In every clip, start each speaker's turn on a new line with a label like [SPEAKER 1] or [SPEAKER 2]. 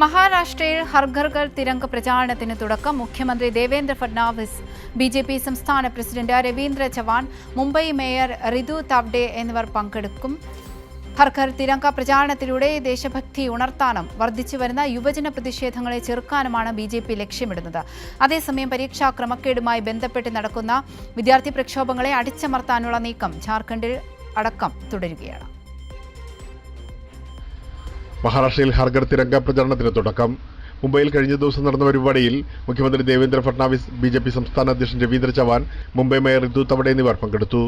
[SPEAKER 1] മഹാരാഷ്ട്രയിൽ ഹർ ഘർ ഘർ തിരംഗ പ്രചാരണത്തിന് തുടക്കം. മുഖ്യമന്ത്രി ദേവേന്ദ്ര ഫഡ്നാവിസ്, ബിജെപി സംസ്ഥാന പ്രസിഡന്റ് രവീന്ദ്ര ചവാൻ, മുംബൈ മേയർ റിതു താവ്ഡെ എന്നിവർ പങ്കെടുക്കും. ഹർ ഘർ തിരംഗ പ്രചാരണത്തിലൂടെ ദേശഭക്തി ഉണർത്താനും വർദ്ധിച്ചുവരുന്ന യുവജന പ്രതിഷേധങ്ങളെ ചെറുക്കാനുമാണ് ബിജെപി ലക്ഷ്യമിടുന്നത്. അതേസമയം പരീക്ഷാ ക്രമക്കേടുമായി ബന്ധപ്പെട്ട് നടക്കുന്ന വിദ്യാർത്ഥി പ്രക്ഷോഭങ്ങളെ അടിച്ചമർത്താനുള്ള നീക്കം ജാർഖണ്ഡിൽ അടക്കം തുടരുകയാണ്.
[SPEAKER 2] മഹാരാഷ്ട്രയിൽ ഹർ ഘർ തിരംഗ പ്രചാരണത്തിന് തുടക്കം. മുംബൈയിൽ കഴിഞ്ഞ ദിവസം നടന്ന പരിപാടിയിൽ മുഖ്യമന്ത്രി ദേവേന്ദ്ര ഫഡ്നാവിസ്, ബിജെപി സംസ്ഥാന അധ്യക്ഷൻ രവീന്ദ്ര ചവാൻ, മുംബൈ മേയർ റിതു താവ്ഡെ എന്നിവർ പങ്കെടുത്തു.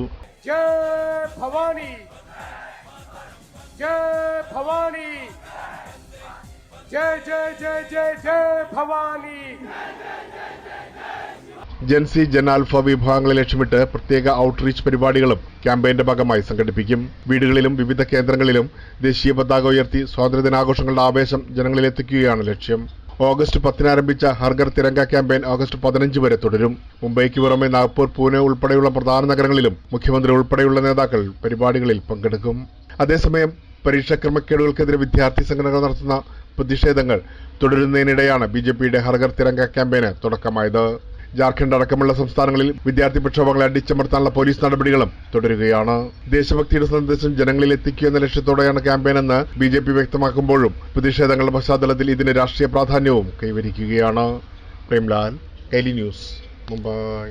[SPEAKER 2] ജൻസി, ജൻ ആൽഫ വിഭാഗങ്ങളെ ലക്ഷ്യമിട്ട് പ്രത്യേക ഔട്ട്റീച്ച് പരിപാടികളും ക്യാമ്പയിന്റെ ഭാഗമായി സംഘടിപ്പിക്കും. വീടുകളിലും വിവിധ കേന്ദ്രങ്ങളിലും ദേശീയ പതാക ഉയർത്തി സ്വാതന്ത്ര്യദിനാഘോഷങ്ങളുടെ ആവേശം ജനങ്ങളിലെത്തിക്കുകയാണ് ലക്ഷ്യം. ഓഗസ്റ്റ് 10 ആരംഭിച്ച ഹർ ഘർ തിരംഗ ക്യാമ്പയിൻ ഓഗസ്റ്റ് 15 വരെ തുടരും. മുംബൈക്ക് പുറമെ നാഗ്പൂർ, പൂനെ ഉൾപ്പെടെയുള്ള പ്രധാന നഗരങ്ങളിലും മുഖ്യമന്ത്രി ഉൾപ്പെടെയുള്ള നേതാക്കൾ പരിപാടികളിൽ പങ്കെടുക്കും. അതേസമയം പരീക്ഷാ ക്രമക്കേടുകൾക്കെതിരെ വിദ്യാർത്ഥി സംഘടനകൾ നടത്തുന്ന പ്രതിഷേധങ്ങൾ തുടരുന്നതിനിടെയാണ് ബിജെപിയുടെ ഹർ ഘർ തിരംഗ ക്യാമ്പയിന് തുടക്കമായത്. ജാർഖണ്ഡ് അടക്കമുള്ള സംസ്ഥാനങ്ങളിൽ വിദ്യാർത്ഥി പ്രക്ഷോഭങ്ങളെ അടിച്ചമർത്താനുള്ള പോലീസ് നടപടികളും തുടരുകയാണ്. ദേശഭക്തിയുടെ സന്ദേശം ജനങ്ങളിൽ എത്തിക്കുക എന്ന ലക്ഷ്യത്തോടെയാണ് ക്യാമ്പയിനെന്ന് ബിജെപി വ്യക്തമാക്കുമ്പോഴും പ്രതിഷേധങ്ങളുടെ പശ്ചാത്തലത്തിൽ ഇതിന് രാഷ്ട്രീയ പ്രാധാന്യവും കൈവരിക്കുകയാണ്. പ്രേംലാൽ, കൈലി ന്യൂസ്, മുംബൈ.